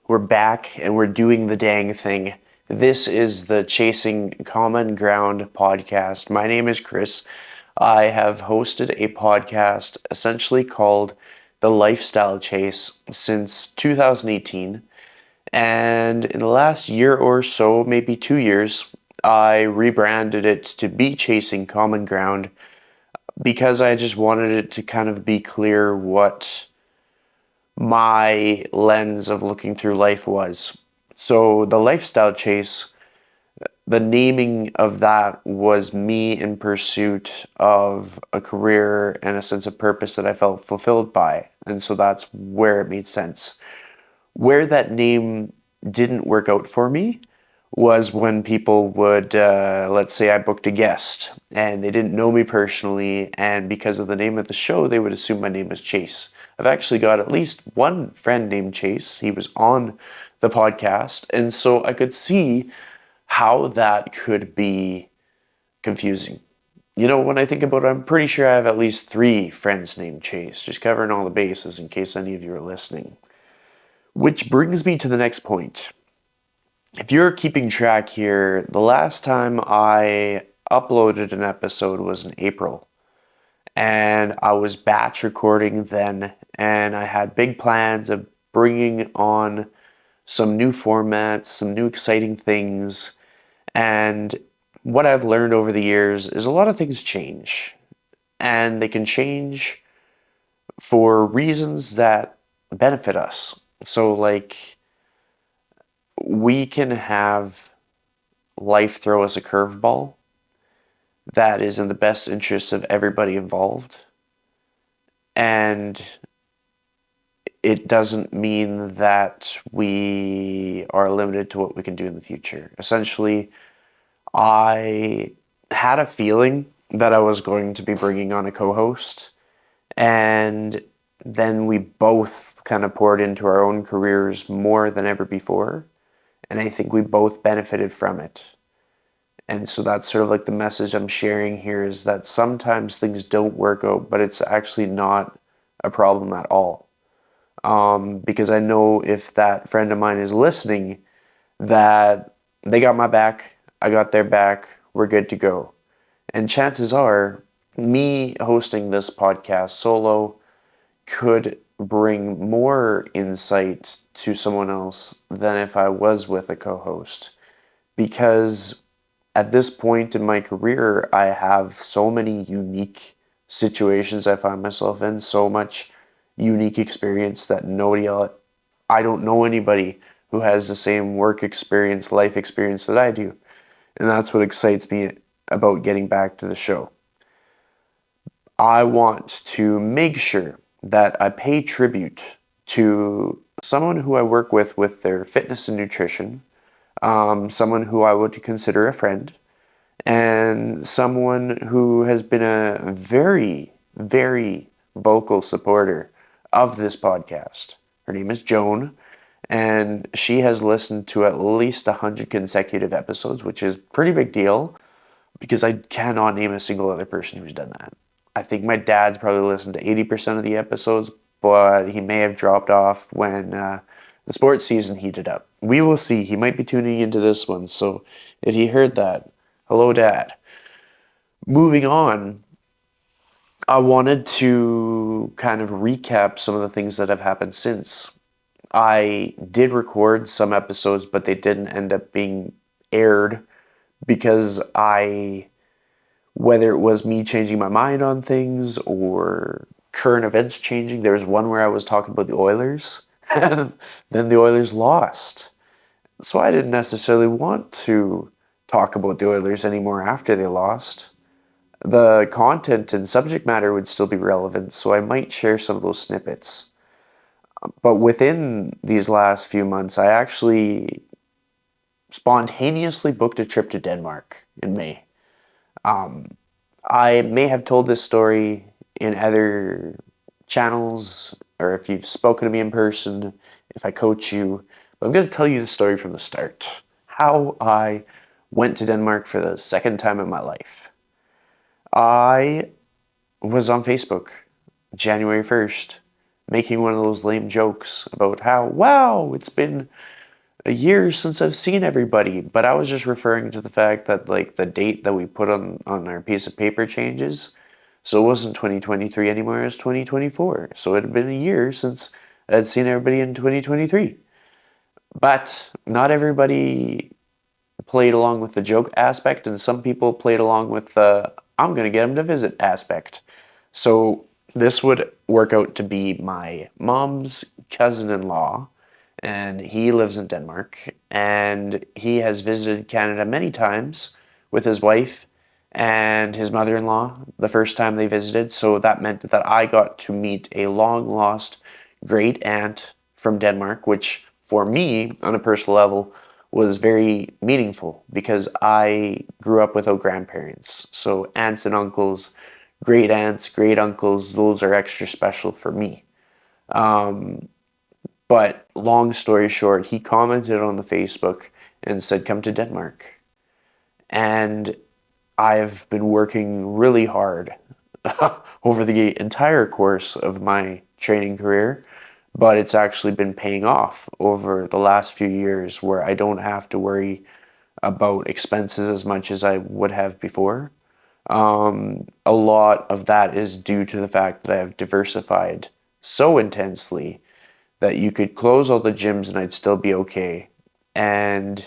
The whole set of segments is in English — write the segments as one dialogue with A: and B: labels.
A: We're back and we're doing the dang thing. This is the Chasing Common Ground podcast. My name is Chris. I have hosted a podcast essentially called The Lifestyle Chase since 2018. And in the last year or so, maybe 2 years, I rebranded it to be Chasing Common Ground because I just wanted it to kind of be clear what my lens of looking through life was. So the lifestyle chase, the naming of that was me in pursuit of a career and a sense of purpose that I felt fulfilled by. And so that's where it made sense. Where that name didn't work out for me was when people would, let's say I booked a guest and they didn't know me personally, and because of the name of the show, they would assume my name was Chase. I've actually got at least one friend named Chase. He was on the podcast, and so I could see how that could be confusing. You know, when I think about it, I'm pretty sure I have at least 3 friends named Chase, just covering all the bases in case any of you are listening. Which brings me to the next point. If you're keeping track here, the last time I uploaded an episode was in April. And I was batch recording then, and I had big plans of bringing on some new formats, some new exciting things. And what I've learned over the years is a lot of things change. And they can change for reasons that benefit us. So, like, we can have life throw us a curveball that is in the best interest of everybody involved. And it doesn't mean that we are limited to what we can do in the future. Essentially, I had a feeling that I was going to be bringing on a co-host, and then we both kind of poured into our own careers more than ever before. And I think we both benefited from it. And so that's sort of like the message I'm sharing here, is that sometimes things don't work out, but it's actually not a problem at all. Because I know if that friend of mine is listening, that they got my back, I got their back, we're good to go. And chances are, me hosting this podcast solo could bring more insight to someone else than if I was with a co-host. Because at this point in my career, I have so many unique situations I find myself in, so much unique experience that nobody else, I don't know anybody who has the same work experience, life experience that I do. And that's what excites me about getting back to the show. I want to make sure that I pay tribute to someone who I work with their fitness and nutrition, someone who I would consider a friend, and someone who has been a very, very vocal supporter of this podcast. Her name is Joan, and she has listened to at least 100 consecutive episodes, which is a pretty big deal because I cannot name a single other person who's done that. I think my dad's probably listened to 80% of the episodes, but he may have dropped off when the sports season heated up. We will see. He might be tuning into this one, so if he heard that, hello, Dad. Moving on, I wanted to kind of recap some of the things that have happened since. I did record some episodes, but they didn't end up being aired because whether it was me changing my mind on things or current events changing, there was one where I was talking about the Oilers, and then the Oilers lost. So I didn't necessarily want to talk about the Oilers anymore after they lost. The content and subject matter would still be relevant, so I might share some of those snippets. But within these last few months, I actually spontaneously booked a trip to Denmark in May. I may have told this story in other channels, or if you've spoken to me in person, if I coach you, but I'm going to tell you the story from the start. How I went to Denmark for the second time in my life. I was on Facebook January 1st, making one of those lame jokes about how, wow, it's been a year since I've seen everybody. But I was just referring to the fact that like the date that we put on our piece of paper changes. So it wasn't 2023 anymore, it was 2024. So it had been a year since I'd seen everybody in 2023. But not everybody played along with the joke aspect, and some people played along with the I'm going to get him to visit aspect. So this would work out to be my mom's cousin-in-law, and he lives in Denmark, and he has visited Canada many times with his wife and his mother-in-law the first time they visited. So that meant that I got to meet a long-lost great aunt from Denmark, which for me, on a personal level, was very meaningful because I grew up without grandparents. So aunts and uncles, great aunts, great uncles, those are extra special for me. But long story short, he commented on the Facebook and said, come to Denmark. And I've been working really hard over the entire course of my training career, but it's actually been paying off over the last few years where I don't have to worry about expenses as much as I would have before. A lot of that is due to the fact that I have diversified so intensely that you could close all the gyms and I'd still be okay. And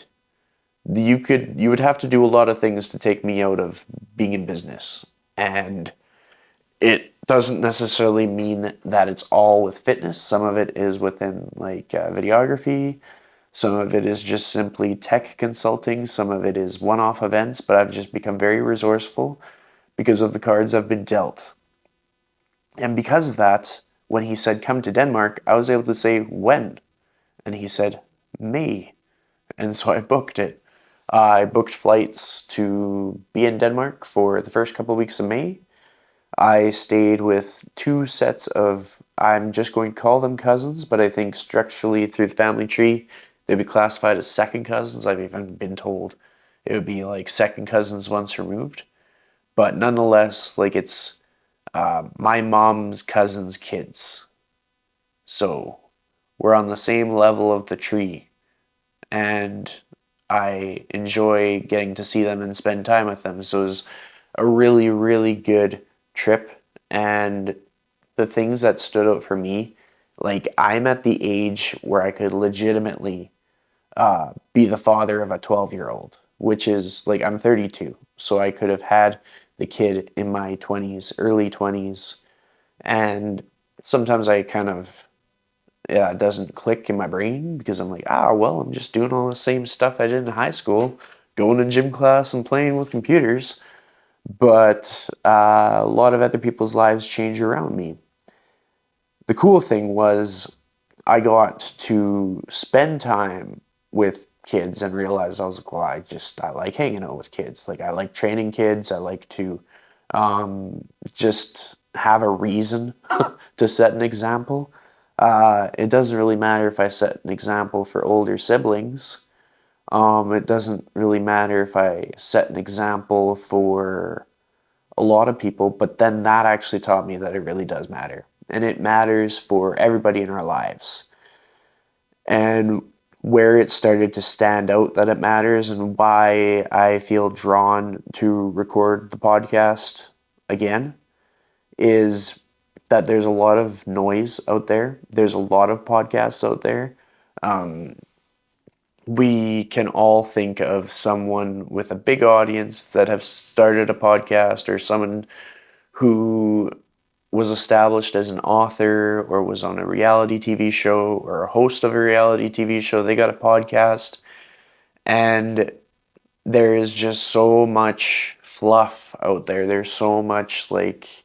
A: you would have to do a lot of things to take me out of being in business. And it doesn't necessarily mean that it's all with fitness. Some of it is within like videography. Some of it is just simply tech consulting. Some of it is one-off events, but I've just become very resourceful because of the cards I've been dealt. And because of that, when he said, come to Denmark, I was able to say, when? And he said, May. And so I booked it. I booked flights to be in Denmark for the first couple of weeks of May. I stayed with two sets of, I'm just going to call them cousins, but I think structurally through the family tree, they'd be classified as second cousins. I've even been told it would be like second cousins once removed. But nonetheless, like it's my mom's cousin's kids. So we're on the same level of the tree. And I enjoy getting to see them and spend time with them. So it was a really, really good trip. And the things that stood out for me, like I'm at the age where I could legitimately be the father of a 12-year-old, which is like I'm 32. So I could have had the kid in my 20s, early 20s. And sometimes I kind of it doesn't click in my brain because I'm like, well, I'm just doing all the same stuff I did in high school, going to gym class and playing with computers. But a lot of other people's lives change around me. The cool thing was I got to spend time with kids and realize I was like, well, I like hanging out with kids. Like I like training kids. I like to just have a reason to set an example. It doesn't really matter if I set an example for older siblings. It doesn't really matter if I set an example for a lot of people, but then that actually taught me that it really does matter. And it matters for everybody in our lives. And where it started to stand out that it matters and why I feel drawn to record the podcast again is that there's a lot of noise out there. There's a lot of podcasts out there. We can all think of someone with a big audience that have started a podcast or someone who was established as an author or was on a reality TV show or a host of a reality TV show. They got a podcast and there is just so much fluff out there. There's so much like,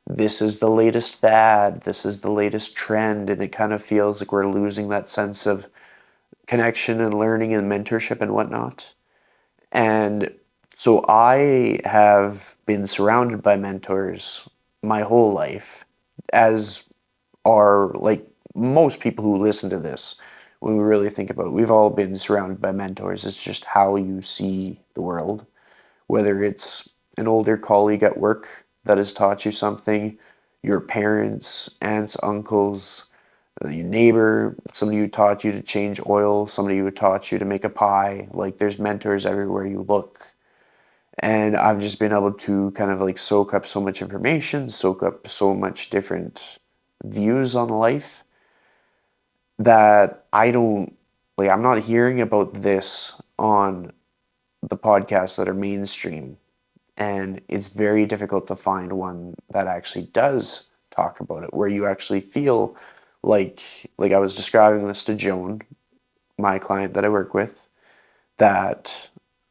A: this is the latest fad, this is the latest trend, and it kind of feels like we're losing that sense of connection and learning and mentorship and whatnot. And so I have been surrounded by mentors my whole life, as are like most people who listen to this. When we really think about it, we've all been surrounded by mentors. It's just how you see the world, whether it's an older colleague at work that has taught you something, your parents, aunts, uncles, your neighbor, somebody who taught you to change oil, somebody who taught you to make a pie. Like there's mentors everywhere you look. And I've just been able to kind of like soak up so much information, soak up so much different views on life that I'm not hearing about this on the podcasts that are mainstream. And it's very difficult to find one that actually does talk about it, where you actually feel like I was describing this to Joan, my client that I work with, that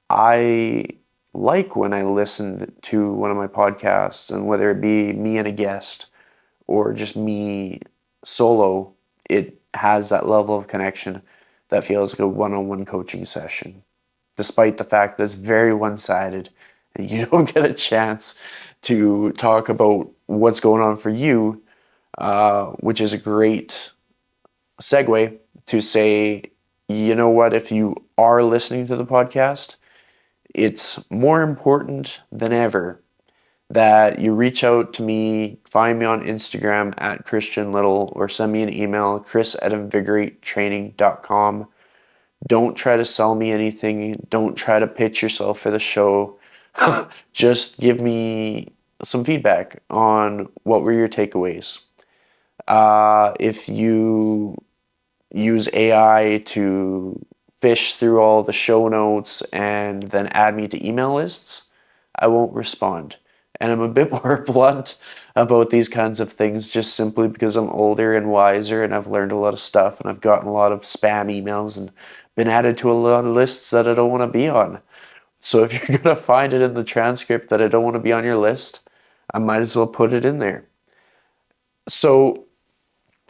A: I like when I listen to one of my podcasts, and whether it be me and a guest or just me solo, it has that level of connection that feels like a one-on-one coaching session, despite the fact that it's very one-sided and you don't get a chance to talk about what's going on for you, which is a great segue to say, you know what, if you are listening to the podcast, it's more important than ever that you reach out to me, find me on Instagram at Christian Little, or send me an email, chris@invigoratetraining.com. Don't try to sell me anything. Don't try to pitch yourself for the show. Just give me some feedback on what were your takeaways. If you use AI to fish through all the show notes and then add me to email lists, I won't respond. And I'm a bit more blunt about these kinds of things just simply because I'm older and wiser and I've learned a lot of stuff and I've gotten a lot of spam emails and been added to a lot of lists that I don't want to be on. So if you're going to find it in the transcript that I don't want to be on your list, I might as well put it in there. So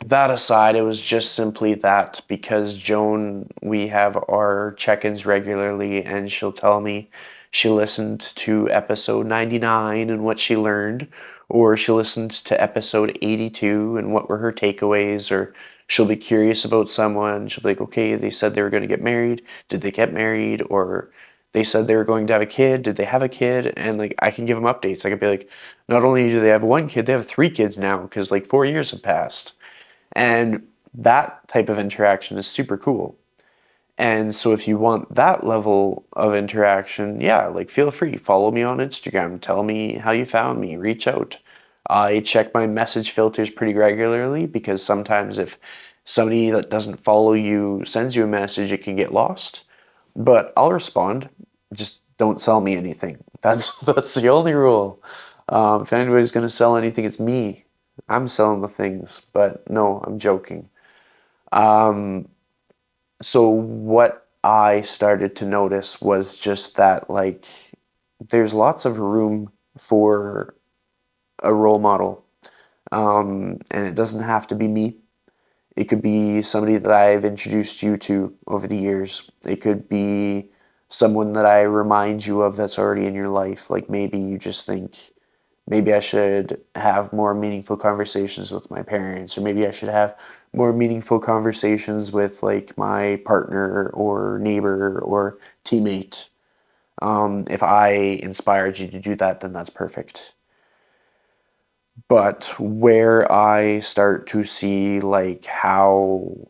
A: that aside, it was just simply that because Joan, we have our check-ins regularly, and she'll tell me she listened to episode 99 and what she learned, or she listened to episode 82 and what were her takeaways, or she'll be curious about someone. She'll be like, okay, they said they were going to get married. Did they get married? Or they said they were going to have a kid. Did they have a kid? And like, I can give them updates. I could be like, not only do they have one kid, they have 3 kids now because like 4 years have passed. And that type of interaction is super cool. And so if you want that level of interaction, yeah, like feel free, follow me on Instagram, tell me how you found me, reach out. I check my message filters pretty regularly because sometimes if somebody that doesn't follow you sends you a message, it can get lost. But I'll respond. Just don't sell me anything. That's the only rule. If anybody's gonna sell anything, it's me. I'm selling the things, but no, I'm joking. So what I started to notice was just that, like, there's lots of room for a role model. And it doesn't have to be me. It could be somebody that I've introduced you to over the years. It could be someone that I remind you of that's already in your life. Like maybe you just think, maybe I should have more meaningful conversations with my parents, or maybe I should have more meaningful conversations with like my partner or neighbor or teammate. If I inspired you to do that, then that's perfect. But where I start to see like how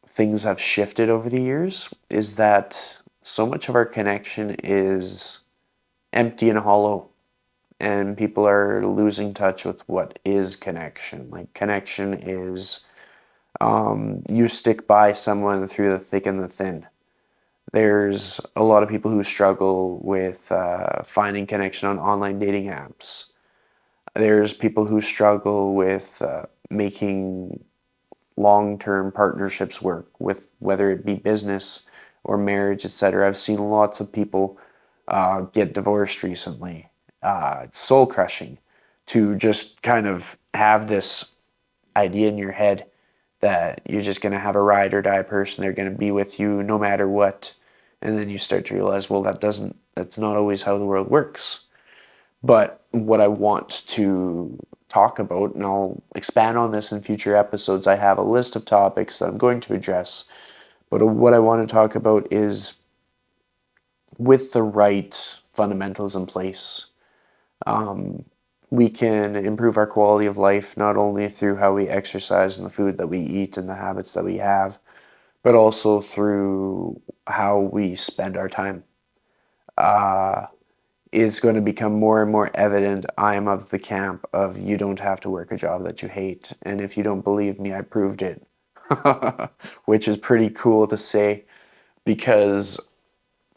A: things have shifted over the years is that so much of our connection is empty and hollow, and people are losing touch with what is connection. Like connection is you stick by someone through the thick and the thin. There's a lot of people who struggle with finding connection on online dating apps. There's people who struggle with making long-term partnerships work, with whether it be business or marriage, etc. I've seen lots of people get divorced recently. It's soul crushing to just kind of have this idea in your head that you're just going to have a ride or die person. They're going to be with you no matter what. And then you start to realize, well, that's not always how the world works. But what I want to talk about, and I'll expand on this in future episodes, I have a list of topics that I'm going to address. But what I want to talk about is with the right fundamentals in place, we can improve our quality of life not only through how we exercise and the food that we eat and the habits that we have, but also through how we spend our time. It's going to become more and more evident. I am of the camp of you don't have to work a job that you hate. And if you don't believe me, I proved it. Which is pretty cool to say because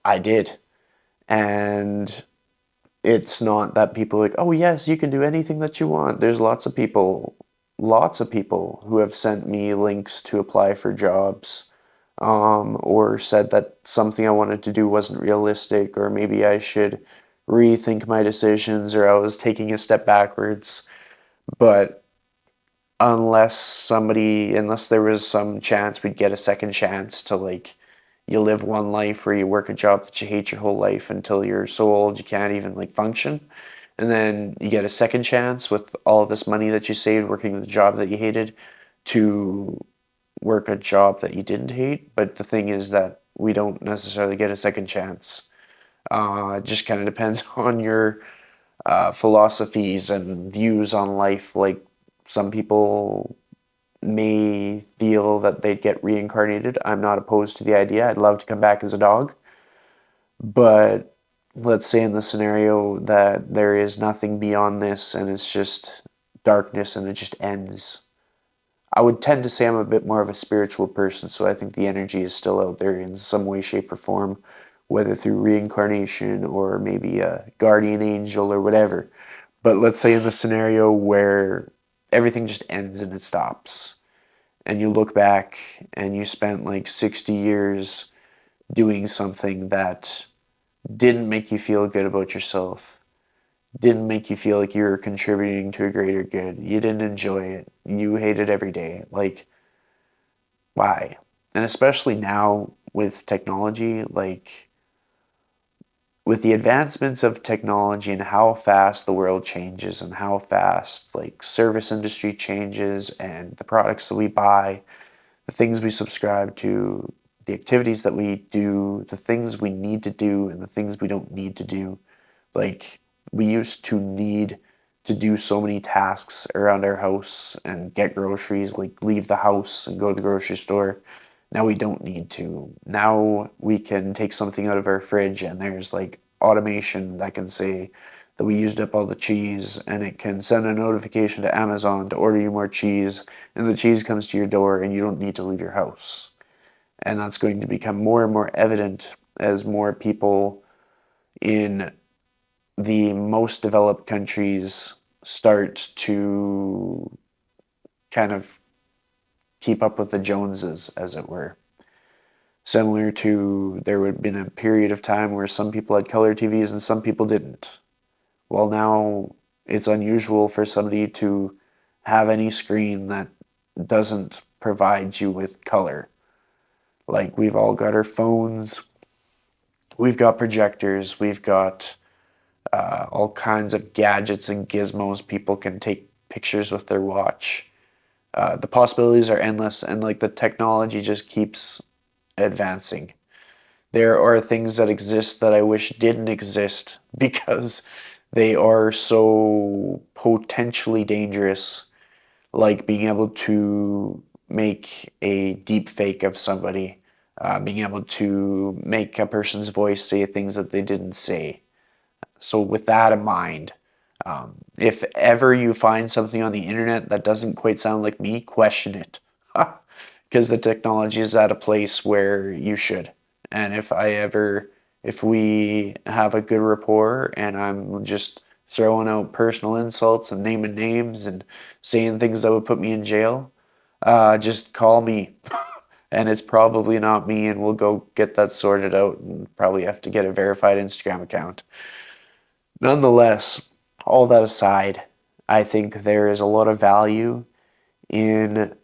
A: I did. And it's not that people are like, oh yes, you can do anything that you want. There's lots of people who have sent me links to apply for jobs, or said that something I wanted to do wasn't realistic, or maybe I should rethink my decisions, or I was taking a step backwards. But unless there was some chance we'd get a second chance to, like, you live one life where you work a job that you hate your whole life until you're so old you can't even like function, and then you get a second chance with all of this money that you saved working the job that you hated to work a job that you didn't hate. But the thing is that we don't necessarily get a second chance. It just kind of depends on your philosophies and views on life. Like, some people may feel that they'd get reincarnated. I'm not opposed to the idea. I'd love to come back as a dog. But let's say in the scenario that there is nothing beyond this and it's just darkness and it just ends. I would tend to say I'm a bit more of a spiritual person, so I think the energy is still out there in some way, shape, or form, whether through reincarnation or maybe a guardian angel or whatever. But let's say in the scenario where everything just ends and it stops, and you look back and you spent like 60 years doing something that didn't make you feel good about yourself, didn't make you feel like you were contributing to a greater good. You didn't enjoy it. You hate it every day. Like, why? And especially now with technology, like, with the advancements of technology and how fast the world changes and how fast like service industry changes and the products that we buy, the things we subscribe to, the activities that we do, the things we need to do and the things we don't need to do. Like, we used to need to do so many tasks around our house and get groceries, like leave the house and go to the grocery store. Now we don't need to. Now we can take something out of our fridge and there's like automation that can say that we used up all the cheese, and it can send a notification to Amazon to order you more cheese, and the cheese comes to your door and you don't need to leave your house. And that's going to become more and more evident as more people in the most developed countries start to kind of keep up with the Joneses, as it were. Similar to, there would have been a period of time where some people had color TVs and some people didn't. Well, now it's unusual for somebody to have any screen that doesn't provide you with color. Like, we've all got our phones, we've got projectors, we've got all kinds of gadgets and gizmos. People can take pictures with their watch. The possibilities are endless, and like the technology just keeps advancing. There are things that exist that I wish didn't exist because they are so potentially dangerous, like being able to make a deep fake of somebody, being able to make a person's voice say things that they didn't say. So with that in mind, if ever you find something on the internet that doesn't quite sound like me, question it. Because the technology is at a place where you should. And if we have a good rapport and I'm just throwing out personal insults and naming names and saying things that would put me in jail, just call me. And it's probably not me, and we'll go get that sorted out and probably have to get a verified Instagram account. Nonetheless, all that aside, I think there is a lot of value in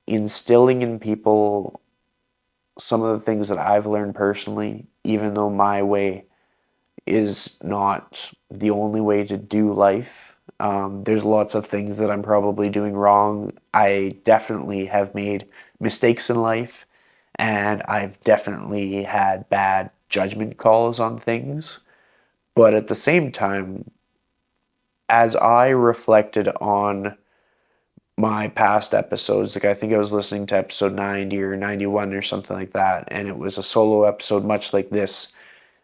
A: instilling in people some of the things that I've learned personally, even though my way is not the only way to do life. There's lots of things that I'm probably doing wrong. I definitely have made mistakes in life, and I've definitely had bad judgment calls on things. But at the same time, as I reflected on my past episodes, like I think I was listening to episode 90 or 91 or something like that, and it was a solo episode much like this,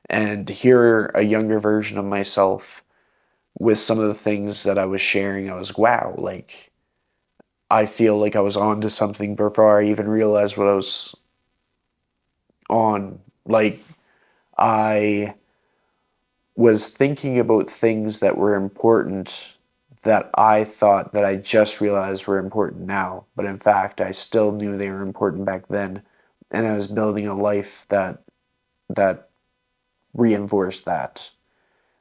A: and to hear a younger version of myself with some of the things that I was sharing, I was, wow, like I feel like I was on to something before I even realized what I was on. Like I was thinking about things that were important that I thought that I just realized were important now, but in fact I still knew they were important back then, and I was building a life that reinforced that.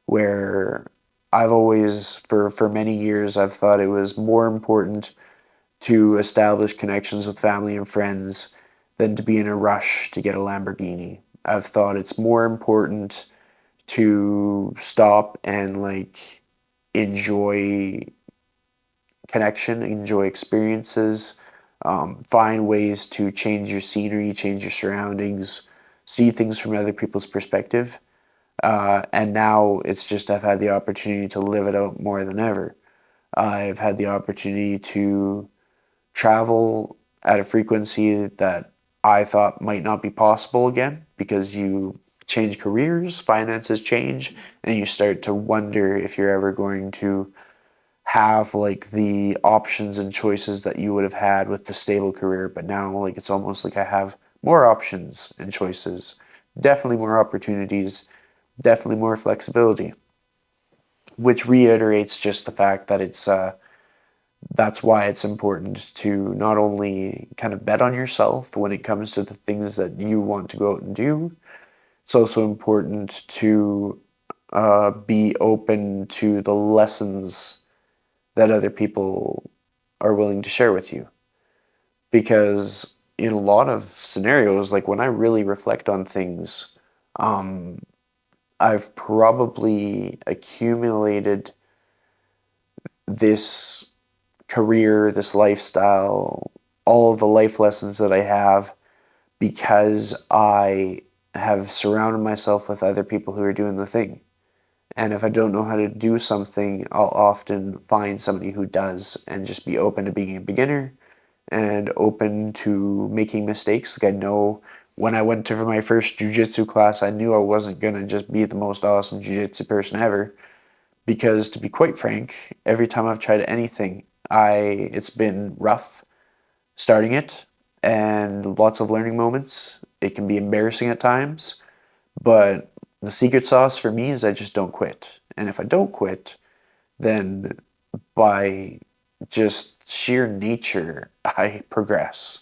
A: Where I've always, for many years, I've thought it was more important to establish connections with family and friends than to be in a rush to get a Lamborghini. I've thought it's more important to stop and like enjoy connection, enjoy experiences, find ways to change your scenery, change your surroundings, see things from other people's perspective. And now it's just I've had the opportunity to live it out more than ever. I've had the opportunity to travel at a frequency that I thought might not be possible again because you change careers, finances change, and you start to wonder if you're ever going to have like the options and choices that you would have had with the stable career. But now, like, it's almost like I have more options and choices, definitely more opportunities, definitely more flexibility, which reiterates just the fact that that's why it's important to not only kind of bet on yourself when it comes to the things that you want to go out and do. It's also important to be open to the lessons that other people are willing to share with you. Because in a lot of scenarios, like when I really reflect on things, I've probably accumulated this career, this lifestyle, all of the life lessons that I have because I have surrounded myself with other people who are doing the thing. And if I don't know how to do something, I'll often find somebody who does and just be open to being a beginner and open to making mistakes. Like I know when I went to my first jiu-jitsu class, I knew I wasn't going to just be the most awesome jiu-jitsu person ever. Because to be quite frank, every time I've tried anything, it's been rough starting it and lots of learning moments. It can be embarrassing at times, but the secret sauce for me is I just don't quit. And if I don't quit, then by just sheer nature, I progress.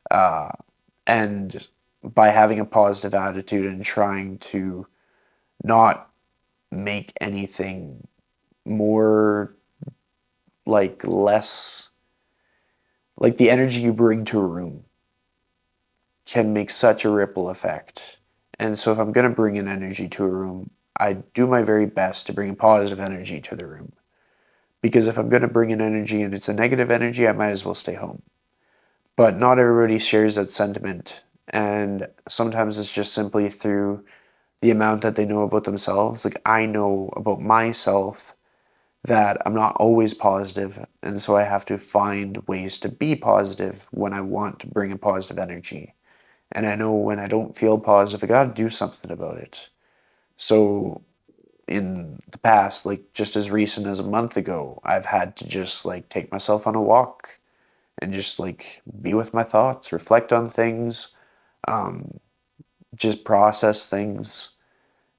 A: And by having a positive attitude and trying to not make anything more like less, like the energy you bring to a room can make such a ripple effect. And so if I'm going to bring an energy to a room, I do my very best to bring a positive energy to the room. Because if I'm going to bring an energy and it's a negative energy, I might as well stay home. But not everybody shares that sentiment. And sometimes it's just simply through the amount that they know about themselves. Like I know about myself that I'm not always positive, and so I have to find ways to be positive when I want to bring a positive energy. And I know when I don't feel positive, I gotta do something about it. So in the past, like just as recent as a month ago, I've had to just like take myself on a walk and just like be with my thoughts, reflect on things, just process things,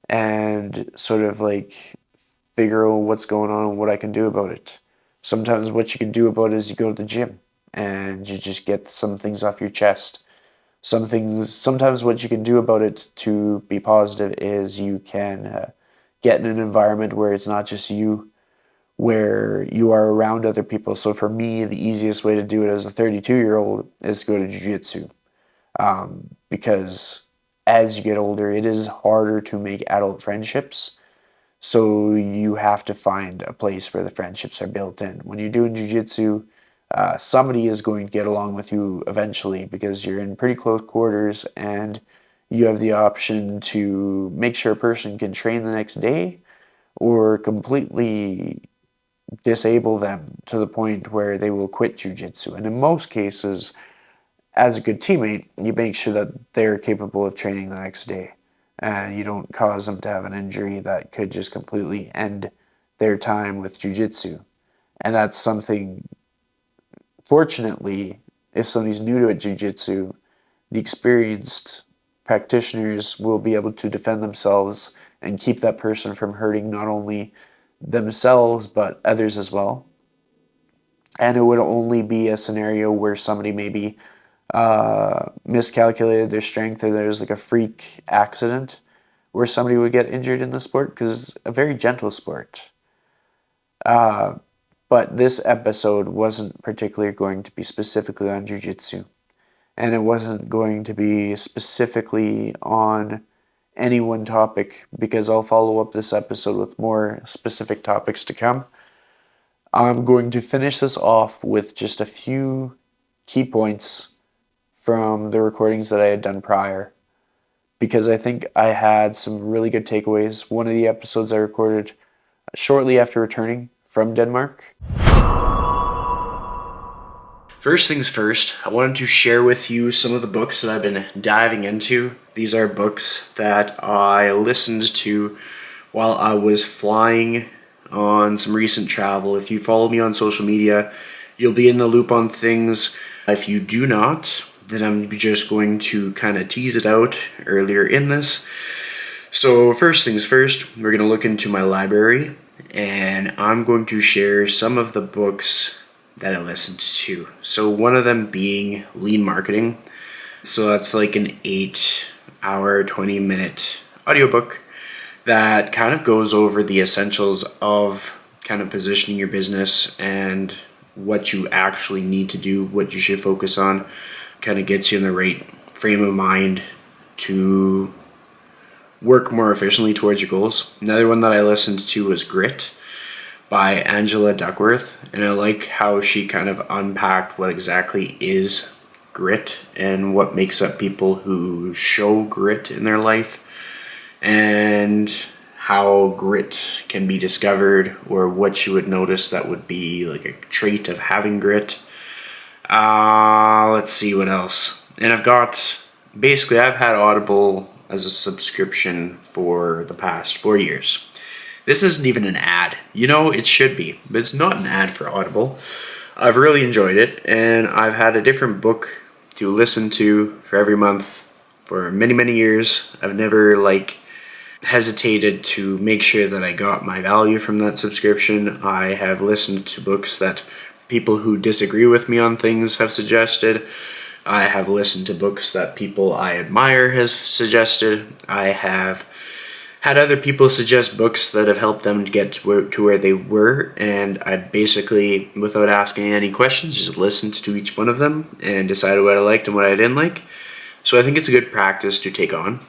A: and sort of like figure out what's going on and what I can do about it. Sometimes what you can do about it is you go to the gym and you just get some things off your chest. Sometimes what you can do about it to be positive is you can get in an environment where it's not just you, where you are around other people. So for me, the easiest way to do it as a 32-year-old is to go to jiu-jitsu, because as you get older, it is harder to make adult friendships. So you have to find a place where the friendships are built in. When you're doing jiu-jitsu, somebody is going to get along with you eventually because you're in pretty close quarters and you have the option to make sure a person can train the next day or completely disable them to the point where they will quit jiu-jitsu. And in most cases, as a good teammate, you make sure that they're capable of training the next day and you don't cause them to have an injury that could just completely end their time with jiu-jitsu. And that's something, fortunately, if somebody's new to jiu-jitsu, the experienced practitioners will be able to defend themselves and keep that person from hurting not only themselves but others as well. And it would only be a scenario where somebody maybe miscalculated their strength or there's like a freak accident where somebody would get injured in the sport, because it's a very gentle sport. But this episode wasn't particularly going to be specifically on jiu-jitsu, and it wasn't going to be specifically on any one topic, because I'll follow up this episode with more specific topics to come. I'm going to finish this off with just a few key points from the recordings that I had done prior, because I think I had some really good takeaways. One of the episodes I recorded shortly after returning from Denmark. First things first, I wanted to share with you some of the books that I've been diving into. These are books that I listened to while I was flying on some recent travel. If you follow me on social media, you'll be in the loop on things. If you do not, then I'm just going to kind of tease it out earlier in this. So first things first, we're going to look into my library, and I'm going to share some of the books that I listened to. So one of them being Lean Marketing. So that's like an 8-hour, 20-minute audiobook that kind of goes over the essentials of kind of positioning your business and what you actually need to do, what you should focus on, kind of gets you in the right frame of mind to work more efficiently towards your goals. Another one that I listened to was Grit by Angela Duckworth, and I like how she kind of unpacked what exactly is grit and what makes up people who show grit in their life, and how grit can be discovered, or what you would notice that would be like a trait of having grit. Let's see what else. And I've had Audible as a subscription for the past 4 years. This isn't even an ad. You know, it should be, but it's not an ad for Audible. I've really enjoyed it, and I've had a different book to listen to for every month for many, many years. I've never hesitated to make sure that I got my value from that subscription. I have listened to books that people who disagree with me on things have suggested. I have listened to books that people I admire has suggested. I have had other people suggest books that have helped them to get to where they were, and I basically, without asking any questions, just listened to each one of them and decided what I liked and what I didn't like. So I think it's a good practice to take on.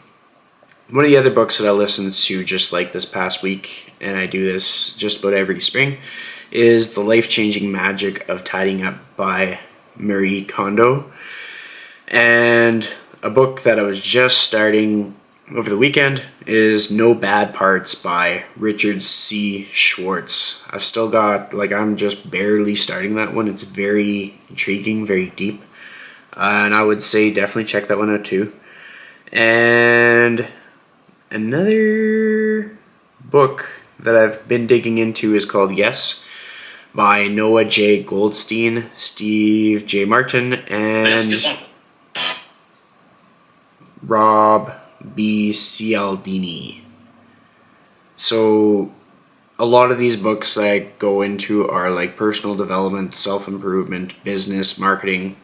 A: One of the other books that I listened to just like this past week, and I do this just about every spring, is The Life-Changing Magic of Tidying Up by Marie Kondo. And a book that I was just starting over the weekend is No Bad Parts by Richard C. Schwartz. I've still got, I'm just barely starting that one. It's very intriguing, very deep. And I would say definitely check that one out too. And another book that I've been digging into is called Yes by Noah J. Goldstein, Steve J. Martin, and Rob B. Cialdini. So a lot of these books that I go into are like personal development, self-improvement, business, marketing.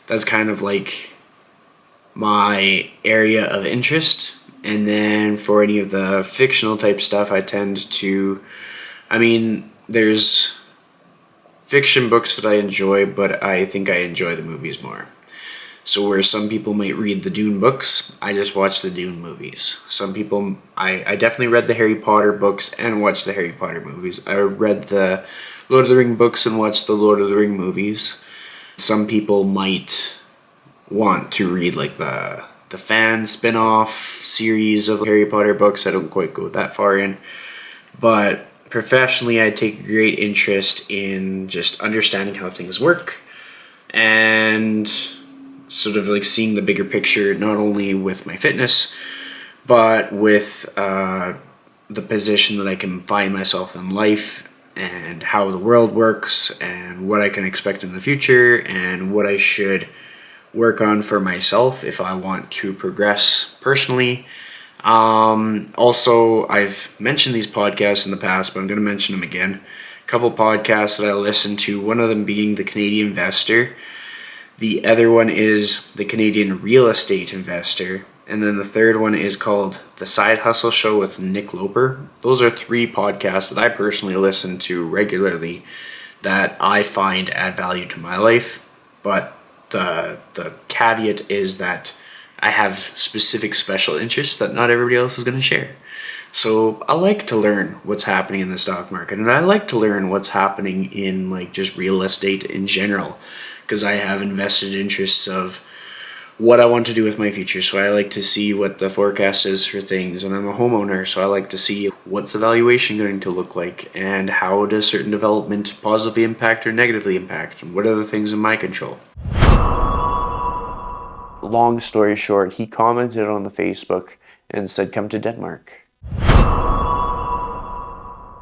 A: That's kind of like my area of interest. And then for any of the fictional type stuff, I tend to, there's fiction books that I enjoy, but I think I enjoy the movies more. So where some people might read the Dune books, I just watch the Dune movies. Some people, I definitely read the Harry Potter books and watched the Harry Potter movies. I read the Lord of the Ring books and watched the Lord of the Ring movies. Some people might want to read the fan spin-off series of Harry Potter books. I don't quite go that far in. But professionally, I take great interest in just understanding how things work and sort of like seeing the bigger picture, not only with my fitness, but with the position that I can find myself in life and how the world works and what I can expect in the future and what I should work on for myself if I want to progress personally. Also, I've mentioned these podcasts in the past, but I'm going to mention them again. A couple podcasts that I listen to, one of them being The Canadian Investor. The other one is The Canadian Real Estate Investor. And then the third one is called The Side Hustle Show with Nick Loper. Those are 3 podcasts that I personally listen to regularly that I find add value to my life. But the caveat is that I have specific special interests that not everybody else is going to share. So I like to learn what's happening in the stock market, and I like to learn what's happening in like just real estate in general, because I have invested interests of what I want to do with my future. So I like to see what the forecast is for things, and I'm a homeowner, so I like to see what's the valuation going to look like, and how does certain development positively impact or negatively impact, and what are the things in my control. Long story short, he commented on the Facebook and said, come to Denmark.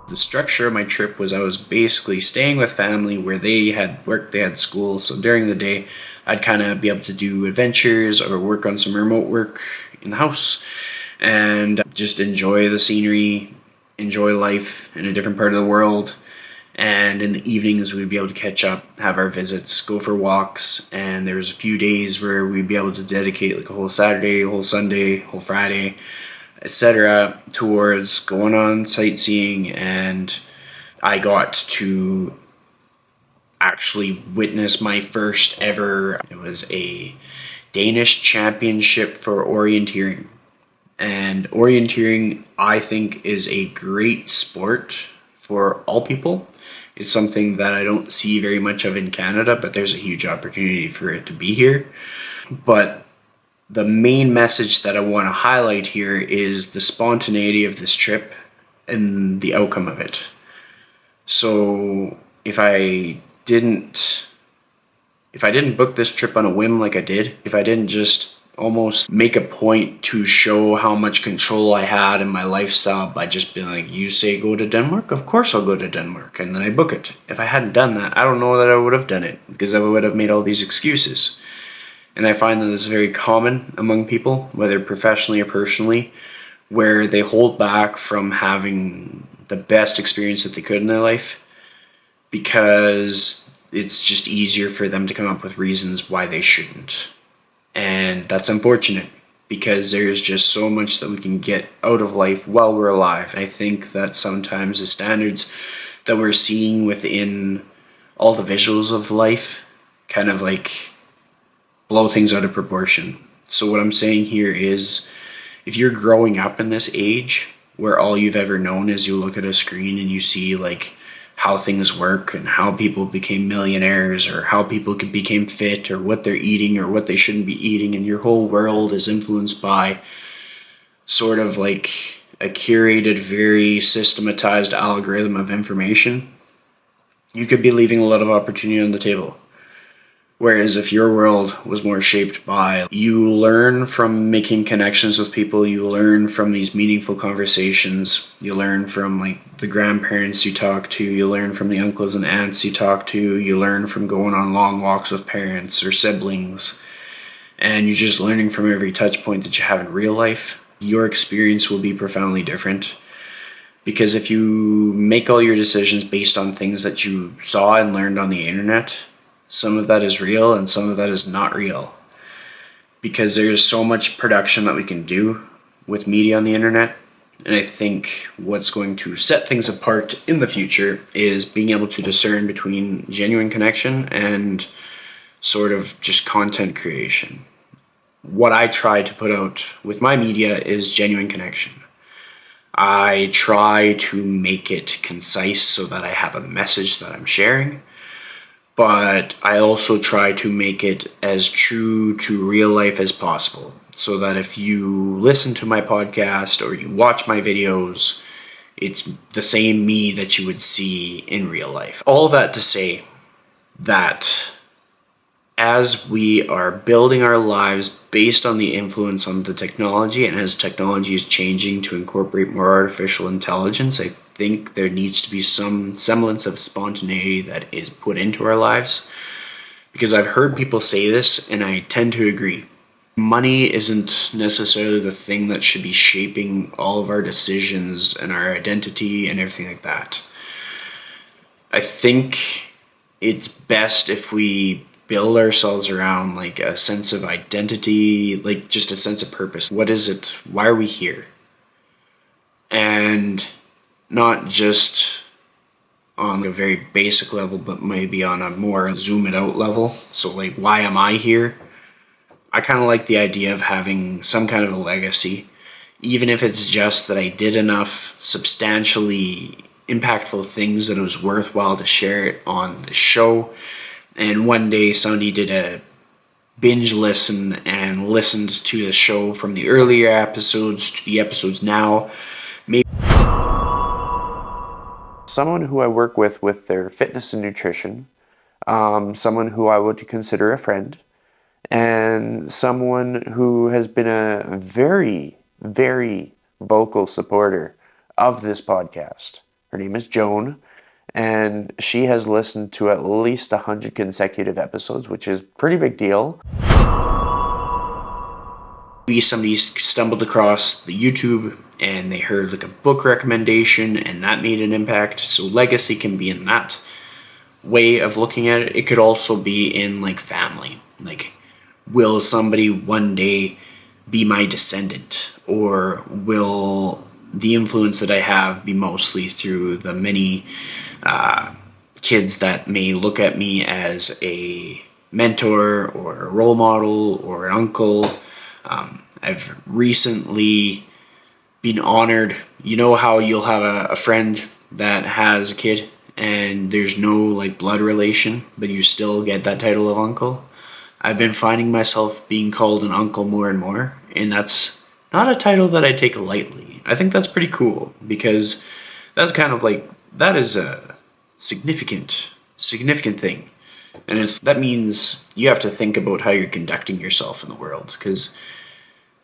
A: The structure of my trip was I was basically staying with family where they had work, they had school. So during the day, I'd kind of be able to do adventures or work on some remote work in the house and just enjoy the scenery, enjoy life in a different part of the world. And in the evenings, we'd be able to catch up, have our visits, go for walks. And there was a few days where we'd be able to dedicate like a whole Saturday, a whole Sunday, a whole Friday, etc. towards going on sightseeing. And I got to actually witness my first ever, it was a Danish championship for orienteering. And orienteering, I think, is a great sport for all people. It's something that I don't see very much of in Canada, but there's a huge opportunity for it to be here. But the main message that I want to highlight here is the spontaneity of this trip and the outcome of it. So if I didn't book this trip on a whim like I did, if I didn't just almost make a point to show how much control I had in my lifestyle by just being like, you say go to Denmark? Of course I'll go to Denmark. And then I book it. If I hadn't done that, I don't know that I would have done it, because I would have made all these excuses. And I find that it's very common among people, whether professionally or personally, where they hold back from having the best experience that they could in their life because it's just easier for them to come up with reasons why they shouldn't. And that's unfortunate, because there's just so much that we can get out of life while we're alive. I think that sometimes the standards that we're seeing within all the visuals of life kind of like blow things out of proportion. So what I'm saying here is, if you're growing up in this age where all you've ever known is you look at a screen and you see like how things work and how people became millionaires or how people became fit or what they're eating or what they shouldn't be eating, and your whole world is influenced by sort of like a curated, very systematized algorithm of information, you could be leaving a lot of opportunity on the table. Whereas if your world was more shaped by, you learn from making connections with people, you learn from these meaningful conversations, you learn from like the grandparents you talk to, you learn from the uncles and aunts you talk to, you learn from going on long walks with parents or siblings, and you're just learning from every touch point that you have in real life, your experience will be profoundly different. Because if you make all your decisions based on things that you saw and learned on the internet, some of that is real and some of that is not real. Because there's so much production that we can do with media on the internet. And I think what's going to set things apart in the future is being able to discern between genuine connection and sort of just content creation. What I try to put out with my media is genuine connection. I try to make it concise so that I have a message that I'm sharing. But I also try to make it as true to real life as possible, so that if you listen to my podcast or you watch my videos, It's the same me that you would see in real life. All that to say that as we are building our lives based on the influence on the technology, and as technology is changing to incorporate more artificial intelligence, I think there needs to be some semblance of spontaneity that is put into our lives. Because I've heard people say this, and I tend to agree. Money isn't necessarily the thing that should be shaping all of our decisions and our identity and everything like that. I think it's best if we build ourselves around like a sense of identity, like just a sense of purpose. What is it? Why are we here? And not just on a very basic level, but maybe on a more zoom it out level. So like, why am I here? I kind of like the idea of having some kind of a legacy, even if it's just that I did enough substantially impactful things that it was worthwhile to share it on the show. And one day somebody did a binge listen and listened to the show from the earlier episodes to the episodes now. Maybe someone who I work with their fitness and nutrition, someone who I would consider a friend, and someone who has been a very, very vocal supporter of this podcast. Her name is Joan, and she has listened to at least 100 consecutive episodes, which is a pretty big deal. Maybe somebody stumbled across the YouTube and they heard like a book recommendation and that made an impact. So legacy can be in that way of looking at it. It could also be in like family. Like, will somebody one day be my descendant? Or will the influence that I have be mostly through the many kids that may look at me as a mentor or a role model or an uncle? I've recently been honored. You know how you'll have a friend that has a kid and there's no like blood relation, but you still get that title of uncle? I've been finding myself being called an uncle more and more, and that's not a title that I take lightly. I think that's pretty cool because that's kind of like, that is a significant thing. And that means you have to think about how you're conducting yourself in the world, because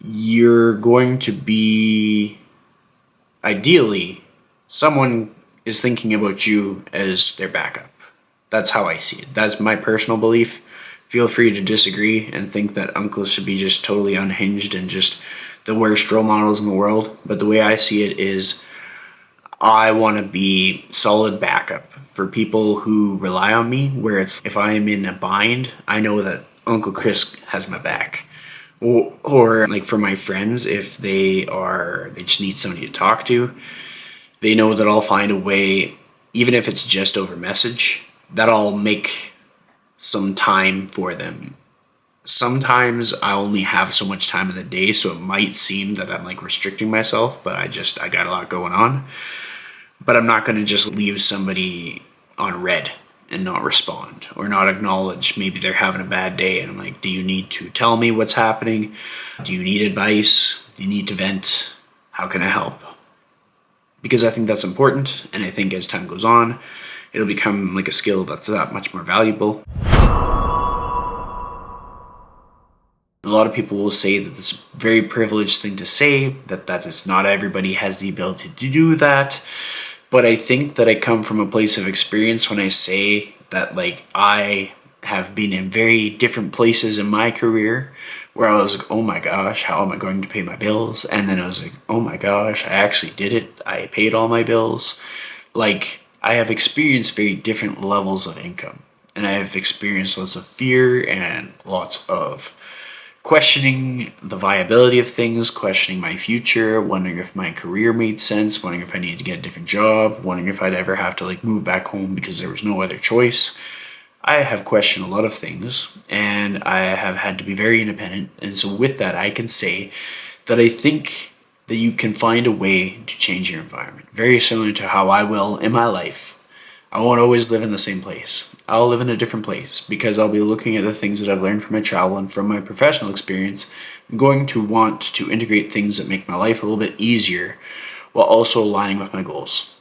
A: you're going to be, ideally, someone is thinking about you as their backup. That's how I see it. That's my personal belief. Feel free to disagree and think that uncles should be just totally unhinged and just the worst role models in the world. But the way I see it is, I want to be solid backup for people who rely on me, where it's, if I am in a bind, I know that Uncle Chris has my back. Or like for my friends, if they just need somebody to talk to, they know that I'll find a way, even if it's just over message, that I'll make some time for them. Sometimes I only have so much time in the day, so it might seem that I'm like restricting myself, but I got a lot going on. But I'm not going to just leave somebody on red and not respond or not acknowledge maybe they're having a bad day. And I'm like, do you need to tell me what's happening? Do you need advice? Do you need to vent? How can I help? Because I think that's important. And I think as time goes on, it'll become like a skill that's that much more valuable. A lot of people will say that this is a very privileged thing to say, that is not everybody has the ability to do that. But I think that I come from a place of experience when I say that, like, I have been in very different places in my career where I was like, oh my gosh, how am I going to pay my bills? And then I was like, oh my gosh, I actually did it. I paid all my bills. Like, I have experienced very different levels of income. And I have experienced lots of fear and lots of questioning the viability of things, questioning my future, wondering if my career made sense, wondering if I needed to get a different job, wondering if I'd ever have to like move back home because there was no other choice. I have questioned a lot of things, and I have had to be very independent. And so with that, I can say that I think that you can find a way to change your environment. Very similar to how I will in my life. I won't always live in the same place. I'll live in a different place because I'll be looking at the things that I've learned from my travel and from my professional experience. I'm going to want to integrate things that make my life a little bit easier while also aligning with my goals.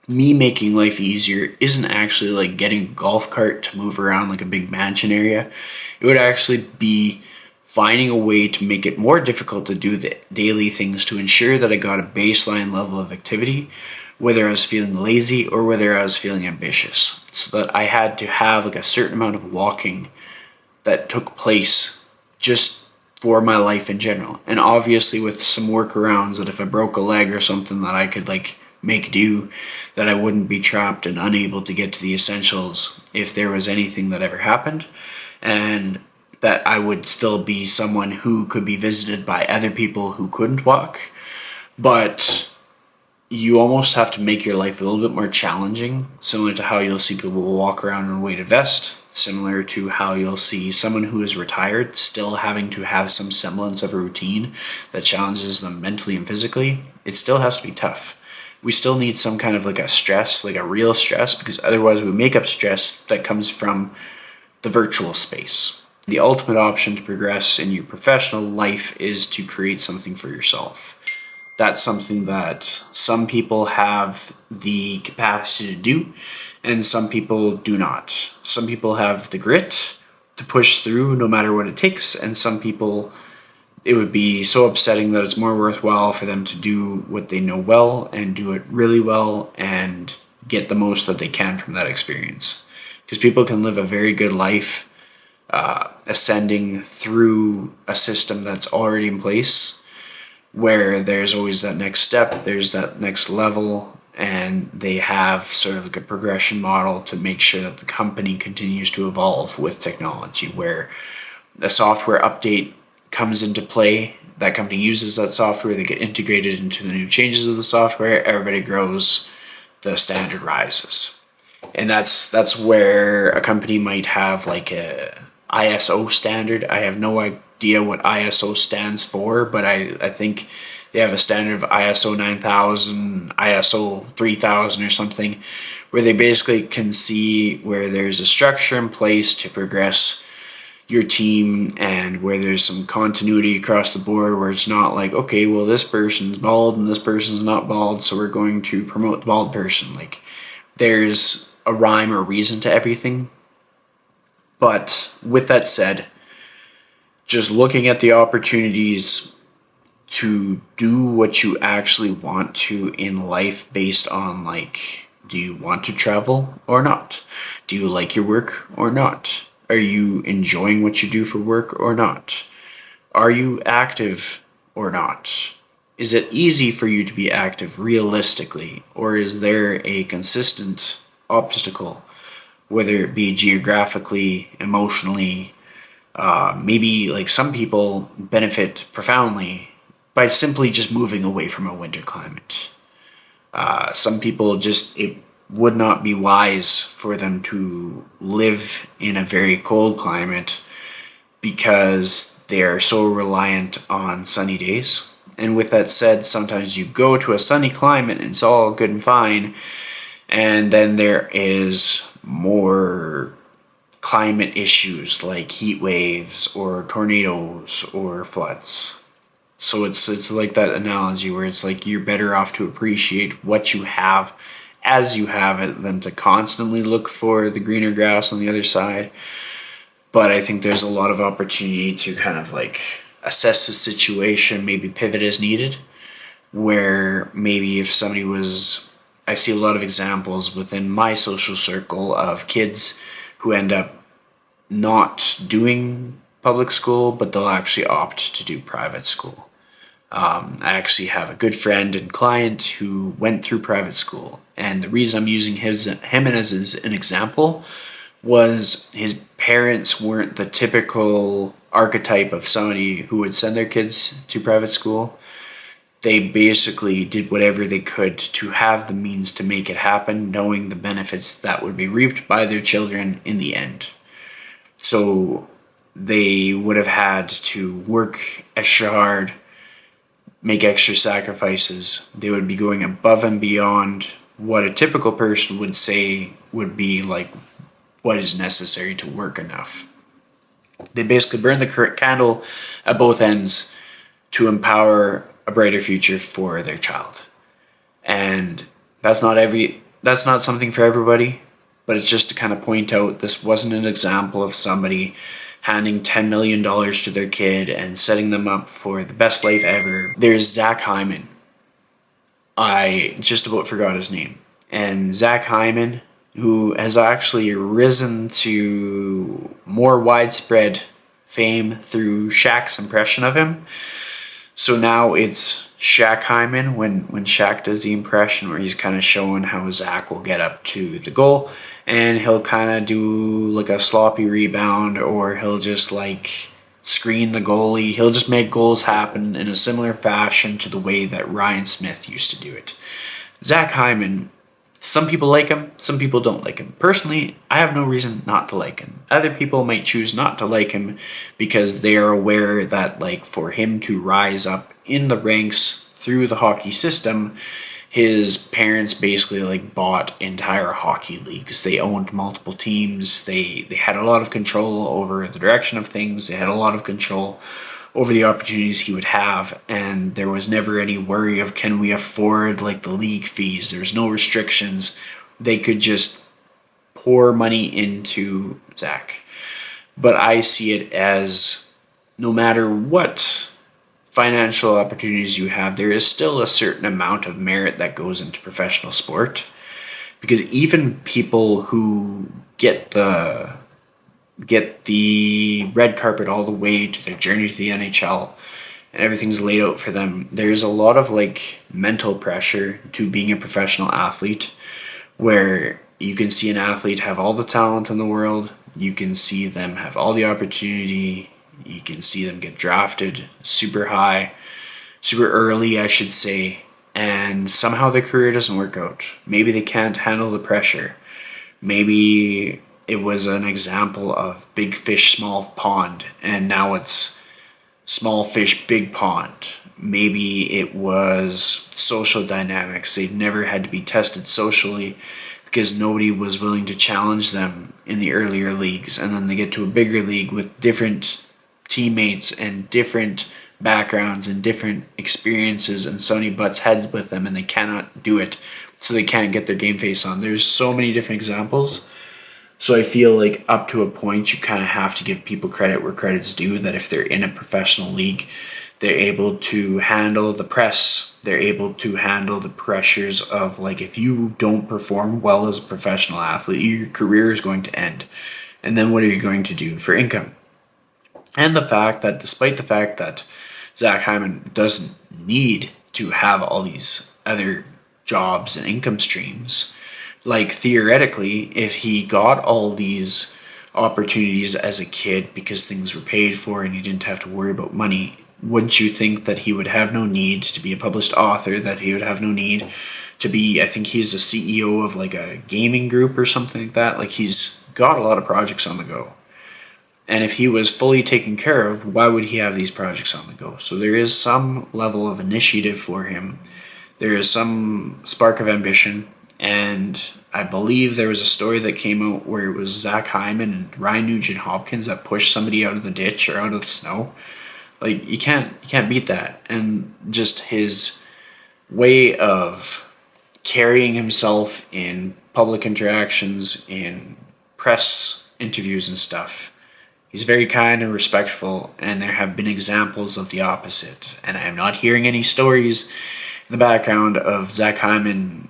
A: Me making life easier isn't actually like getting a golf cart to move around like a big mansion area. It would actually be finding a way to make it more difficult to do the daily things to ensure that I got a baseline level of activity, whether I was feeling lazy or whether I was feeling ambitious, so that I had to have like a certain amount of walking that took place just for my life in general. And obviously with some workarounds that if I broke a leg or something that I could like make do, that I wouldn't be trapped and unable to get to the essentials if there was anything that ever happened, and that I would still be someone who could be visited by other people who couldn't walk. But you almost have to make your life a little bit more challenging, similar to how you'll see people walk around in a weighted vest, similar to how you'll see someone who is retired still having to have some semblance of a routine that challenges them mentally and physically. It still has to be tough. We still need some kind of like a stress, like a real stress, because otherwise we make up stress that comes from the virtual space. The ultimate option to progress in your professional life is to create something for yourself. That's something that some people have the capacity to do, and some people do not. Some people have the grit to push through no matter what it takes, and some people, it would be so upsetting that it's more worthwhile for them to do what they know well and do it really well and get the most that they can from that experience. Because people can live a very good life ascending through a system that's already in place, where there's always that next step, there's that next level, and they have sort of like a progression model to make sure that the company continues to evolve with technology, where a software update comes into play, that company uses that software, they get integrated into the new changes of the software, everybody grows, the standard rises. And that's where a company might have like a ISO standard. I have no idea what ISO stands for, but I think they have a standard of ISO 9000, ISO 3000 or something, where they basically can see where there's a structure in place to progress your team and where there's some continuity across the board, where it's not like, okay, well, this person's bald and this person's not bald, so we're going to promote the bald person. Like, there's a rhyme or reason to everything. But with that said, just looking at the opportunities to do what you actually want to in life based on, like, do you want to travel or not? Do you like your work or not? Are you enjoying what you do for work or not? Are you active or not? Is it easy for you to be active realistically, or is there a consistent obstacle, whether it be geographically, emotionally? Maybe like some people benefit profoundly by simply just moving away from a winter climate. Some people just, it would not be wise for them to live in a very cold climate because they are so reliant on sunny days. And with that said, sometimes you go to a sunny climate and it's all good and fine, and then there is more climate issues like heat waves or tornadoes or floods. So it's like that analogy where it's like you're better off to appreciate what you have as you have it than to constantly look for the greener grass on the other side. But I think there's a lot of opportunity to kind of like assess the situation, maybe pivot as needed, where maybe if somebody was, I see a lot of examples within my social circle of kids who end up not doing public school, but they'll actually opt to do private school. I actually have a good friend and client who went through private school, and the reason I'm using him as an example was his parents weren't the typical archetype of somebody who would send their kids to private school. They basically did whatever they could to have the means to make it happen, knowing the benefits that would be reaped by their children in the end. So they would have had to work extra hard, make extra sacrifices. They would be going above and beyond what a typical person would say would be like what is necessary to work enough. They basically burn the candle at both ends to empower a brighter future for their child. And that's not something for everybody, but it's just to kind of point out this wasn't an example of somebody handing $10 million to their kid and setting them up for the best life ever. There's Zach Hyman. I just about forgot his name. And Zach Hyman, who has actually risen to more widespread fame through Shaq's impression of him. So now it's Shaq Hyman when Shaq does the impression where he's kind of showing how Zach will get up to the goal and he'll kind of do like a sloppy rebound, or he'll just like screen the goalie. He'll just make goals happen in a similar fashion to the way that Ryan Smith used to do it. Zach Hyman, some people like him, some people don't like him. Personally, I have no reason not to like him. Other people might choose not to like him because they are aware that, like, for him to rise up in the ranks through the hockey system, his parents basically like bought entire hockey leagues. They owned multiple teams. They had a lot of control over the direction of things. They had a lot of control over the opportunities he would have, and there was never any worry of can we afford like the league fees. There's no restrictions. They could just pour money into Zach. But I see it as no matter what financial opportunities you have, there is still a certain amount of merit that goes into professional sport. Because even people who get the red carpet all the way to their journey to the NHL and everything's laid out for them, there's a lot of like mental pressure to being a professional athlete, where you can see an athlete have all the talent in the world, you can see them have all the opportunity, you can see them get drafted super high, super early, I should say, and somehow their career doesn't work out. Maybe they can't handle the pressure. Maybe it was an example of big fish, small pond, and now it's small fish, big pond. Maybe it was social dynamics. They've never had to be tested socially because nobody was willing to challenge them in the earlier leagues. And then they get to a bigger league with different teammates and different backgrounds and different experiences, and somebody butts heads with them and they cannot do it, so they can't get their game face on. There's so many different examples. So I feel like up to a point you kind of have to give people credit where credit's due, that if they're in a professional league, they're able to handle the press, they're able to handle the pressures of, like, if you don't perform well as a professional athlete, your career is going to end. And then what are you going to do for income? And the fact that despite the fact that Zach Hyman doesn't need to have all these other jobs and income streams, like theoretically, if he got all these opportunities as a kid because things were paid for and he didn't have to worry about money, wouldn't you think that he would have no need to be a published author, that he would have no need to be, I think he's a CEO of like a gaming group or something like that. Like, he's got a lot of projects on the go. And if he was fully taken care of, why would he have these projects on the go? So there is some level of initiative for him. There is some spark of ambition. And I believe there was a story that came out where it was Zach Hyman and Ryan Nugent-Hopkins that pushed somebody out of the ditch or out of the snow. Like, you can't beat that. And just his way of carrying himself in public interactions, in press interviews and stuff, he's very kind and respectful, and there have been examples of the opposite. And I am not hearing any stories in the background of Zach Hyman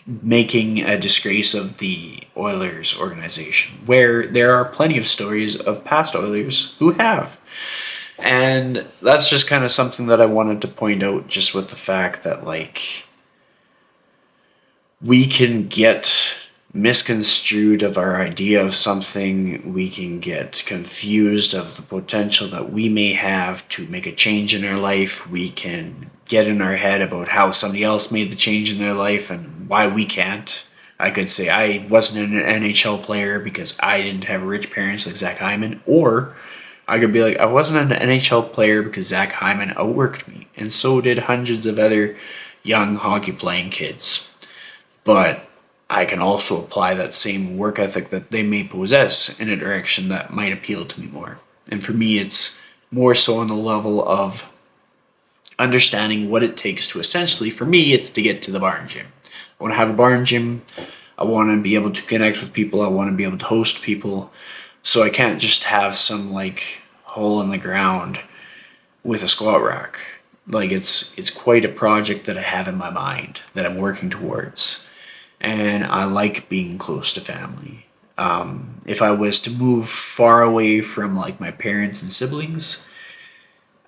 A: making a disgrace of the Oilers organization, where there are plenty of stories of past Oilers who have. And that's just kind of something that I wanted to point out, just with the fact that, like, we can get misconstrued of our idea of something, we can get confused of the potential that we may have to make a change in our life, we can get in our head about how somebody else made the change in their life and why we can't. I could say I wasn't an NHL player because I didn't have rich parents like Zach Hyman, or I could be like, I wasn't an NHL player because Zach Hyman outworked me, and so did hundreds of other young hockey playing kids. But I can also apply that same work ethic that they may possess in a direction that might appeal to me more. And for me, it's more so on the level of understanding what it takes to essentially, for me, it's to get to the barn gym. I want to have a barn gym. I want to be able to connect with people. I want to be able to host people. So I can't just have some like hole in the ground with a squat rack. Like it's quite a project that I have in my mind that I'm working towards. And I like being close to family. If I was to move far away from like my parents and siblings,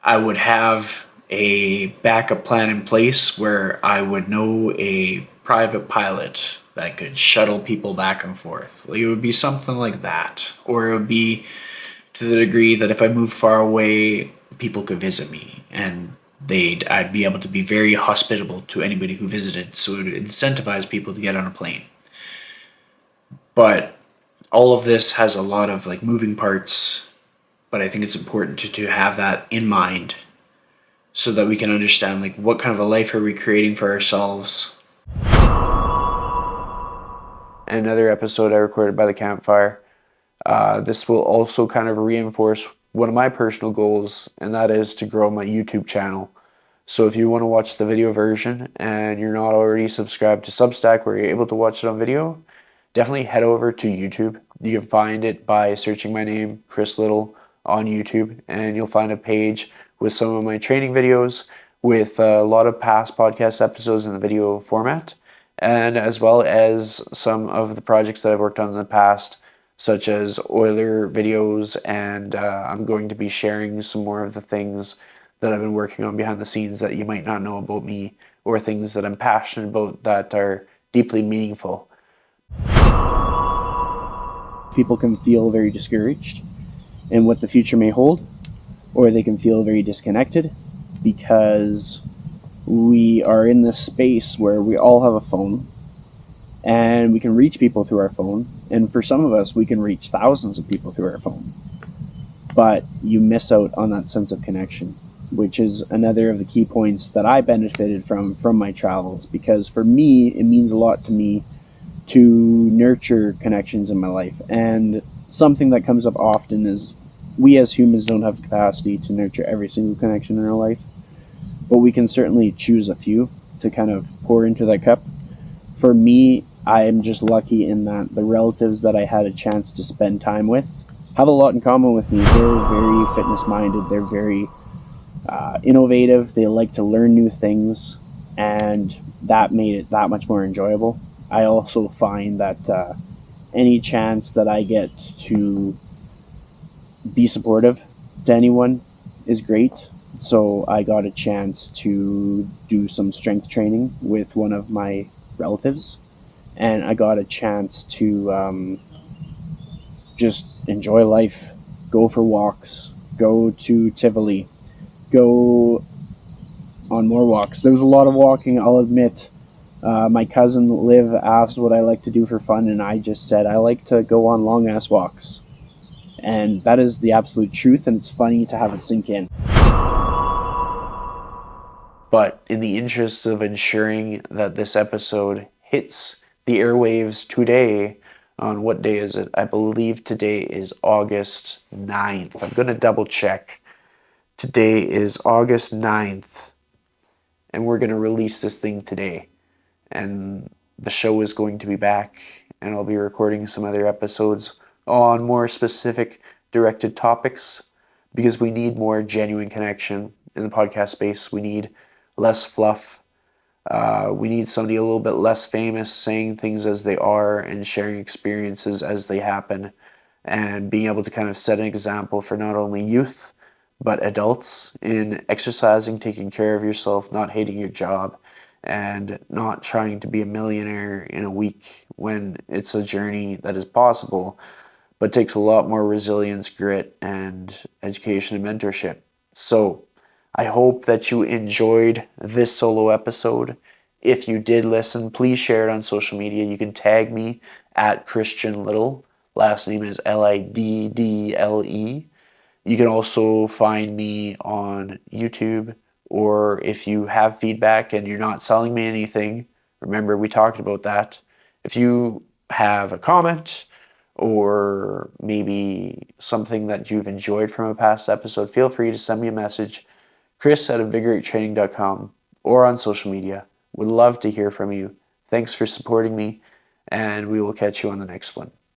A: I would have a backup plan in place where I would know a private pilot that could shuttle people back and forth. Like, it would be something like that. Or it would be to the degree that if I moved far away, people could visit me and I'd be able to be very hospitable to anybody who visited, so it would incentivize people to get on a plane. But all of this has a lot of like moving parts, but I think it's important to have that in mind so that we can understand like what kind of a life are we creating for ourselves. Another episode I recorded by the campfire. This will also kind of reinforce one of my personal goals, and that is to grow my YouTube channel. So if you want to watch the video version and you're not already subscribed to Substack where you're able to watch it on video, definitely head over to YouTube. You can find it by searching my name, Chris Little, on YouTube, and you'll find a page with some of my training videos with a lot of past podcast episodes in the video format, and as well as some of the projects that I've worked on in the past, such as Euler videos, and I'm going to be sharing some more of the things that I've been working on behind the scenes that you might not know about me, or things that I'm passionate about that are deeply meaningful.
B: People can feel very discouraged in what the future may hold, or they can feel very disconnected because we are in this space where we all have a phone and we can reach people through our phone. And for some of us, we can reach thousands of people through our phone. But you miss out on that sense of connection, which is another of the key points that I benefited from my travels. Because for me, it means a lot to me to nurture connections in my life. And something that comes up often is we as humans don't have the capacity to nurture every single connection in our life, but we can certainly choose a few to kind of pour into that cup. For me, I am just lucky in that the relatives that I had a chance to spend time with have a lot in common with me. They're very fitness minded. They're very innovative. They like to learn new things, and that made it that much more enjoyable. I also find that any chance that I get to be supportive to anyone is great. So I got a chance to do some strength training with one of my relatives, and I got a chance to just enjoy life, go for walks, go to Tivoli, go on more walks. There was a lot of walking, I'll admit. My cousin Liv asked what I like to do for fun, and I just said I like to go on long-ass walks. And that is the absolute truth, and it's funny to have it sink in.
A: But in the interest of ensuring that this episode hits the airwaves today, on what day is it? I believe today is August 9th. I'm going to double check. Today is August 9th, and we're going to release this thing today. And the show is going to be back, and I'll be recording some other episodes on more specific directed topics, because we need more genuine connection in the podcast space. We need less fluff. We need somebody a little bit less famous saying things as they are and sharing experiences as they happen, and being able to kind of set an example for not only youth but adults in exercising, taking care of yourself, not hating your job, and not trying to be a millionaire in a week when it's a journey that is possible, but takes a lot more resilience, grit, and education and mentorship. So I hope that you enjoyed this solo episode. If you did listen, please share it on social media. You can tag me at Christian Little. Last name is Liddle. You can also find me on YouTube, or if you have feedback and you're not selling me anything, remember we talked about that. If you have a comment or maybe something that you've enjoyed from a past episode, feel free to send me a message, chris@invigoratetraining.com, or on social media. Would love to hear from you. Thanks for supporting me, and we will catch you on the next one.